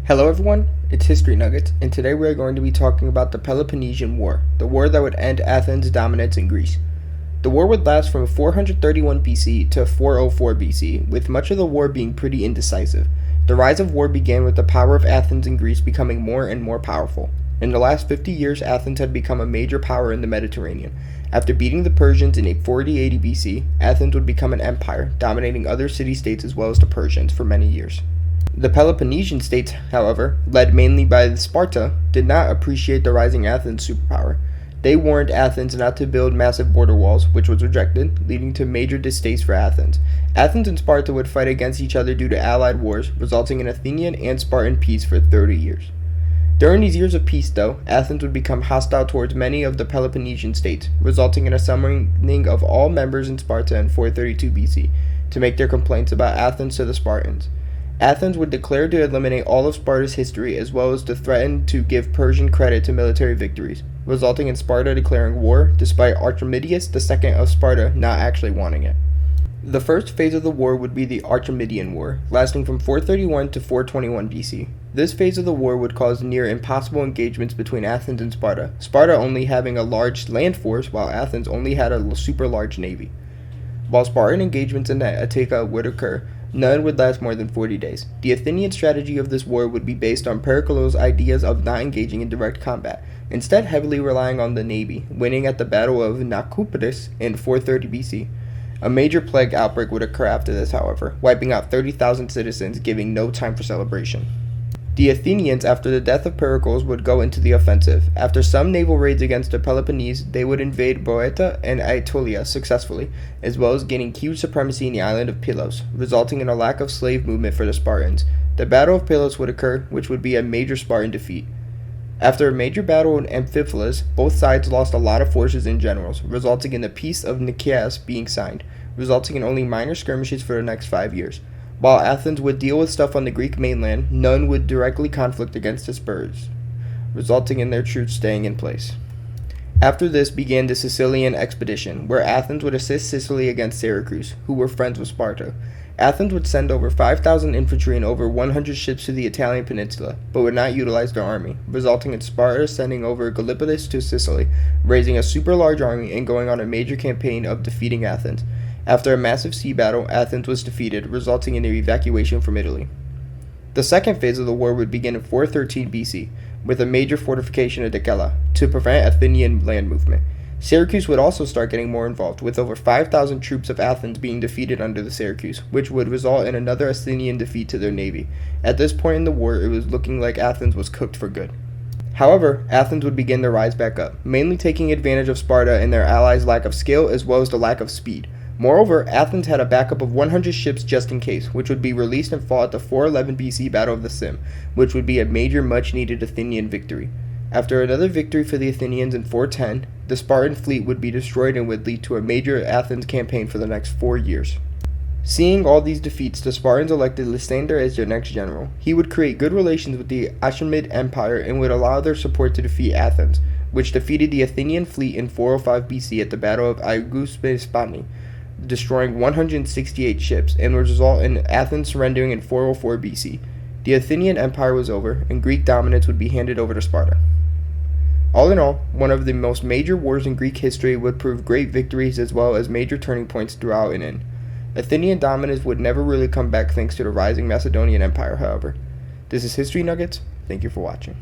Hello everyone, it's History Nuggets, and today we are going to be talking about the Peloponnesian War, the war that would end Athens' dominance in Greece. The war would last from 431 BC to 404 BC, with much of the war being pretty indecisive. The rise of war began with the power of Athens in Greece becoming more and more powerful. In the last 50 years, Athens had become a major power in the Mediterranean. After beating the Persians in 4080 BC, Athens would become an empire, dominating other city-states as well as the Persians for many years. The Peloponnesian states, however, led mainly by Sparta, did not appreciate the rising Athens superpower. They warned Athens not to build massive border walls, which was rejected, leading to major distaste for Athens. Athens and Sparta would fight against each other due to allied wars, resulting in Athenian and Spartan peace for 30 years. During these years of peace, though, Athens would become hostile towards many of the Peloponnesian states, resulting in a summoning of all members in Sparta in 432 BC to make their complaints about Athens to the Spartans. Athens would declare to eliminate all of Sparta's history as well as to threaten to give Persian credit to military victories, resulting in Sparta declaring war despite Archimedes II of Sparta not actually wanting it. The first phase of the war would be the Archimedean War, lasting from 431 to 421 BC. This phase of the war would cause near impossible engagements between Athens and Sparta only having a large land force while Athens only had a super large navy. While Spartan engagements in Attica would occur, none would last more than 40 days. The Athenian strategy of this war would be based on Pericles' ideas of not engaging in direct combat, instead heavily relying on the navy, winning at the Battle of Naupactus in 430 BC. A major plague outbreak would occur after this, however, wiping out 30,000 citizens, giving no time for celebration. The Athenians, after the death of Pericles, would go into the offensive. After some naval raids against the Peloponnese, they would invade Boeotia and Aetolia successfully, as well as gaining huge supremacy in the island of Pylos, resulting in a lack of slave movement for the Spartans. The Battle of Pylos would occur, which would be a major Spartan defeat. After a major battle in Amphipolis, both sides lost a lot of forces and generals, resulting in the Peace of Nicaea being signed, resulting in only minor skirmishes for the next 5 years. While Athens would deal with stuff on the Greek mainland, none would directly conflict against the Spurs, resulting in their troops staying in place. After this began the Sicilian expedition, where Athens would assist Sicily against Syracuse, who were friends with Sparta. Athens would send over 5,000 infantry and over 100 ships to the Italian peninsula, but would not utilize their army, resulting in Sparta sending over Gylippus to Sicily, raising a super large army and going on a major campaign of defeating Athens. After a massive sea battle, Athens was defeated, resulting in their evacuation from Italy. The second phase of the war would begin in 413 BC, with a major fortification at Decala to prevent Athenian land movement. Syracuse would also start getting more involved, with over 5,000 troops of Athens being defeated under the Syracuse, which would result in another Athenian defeat to their navy. At this point in the war, it was looking like Athens was cooked for good. However, Athens would begin to rise back up, mainly taking advantage of Sparta and their allies' lack of skill as well as the lack of speed. Moreover, Athens had a backup of 100 ships just in case, which would be released and fought at the 411 BC Battle of the Sim, which would be a major much-needed Athenian victory. After another victory for the Athenians in 410, the Spartan fleet would be destroyed and would lead to a major Athens campaign for the next 4 years. Seeing all these defeats, the Spartans elected Lysander as their next general. He would create good relations with the Achaemenid Empire and would allow their support to defeat Athens, which defeated the Athenian fleet in 405 BC at the Battle of Aegispani, destroying 168 ships, and would result in Athens surrendering in 404 BC. The Athenian Empire was over, and Greek dominance would be handed over to Sparta. All in all, one of the most major wars in Greek history would prove great victories as well as major turning points throughout and in. Athenian dominance would never really come back thanks to the rising Macedonian Empire, however. This is History Nuggets. Thank you for watching.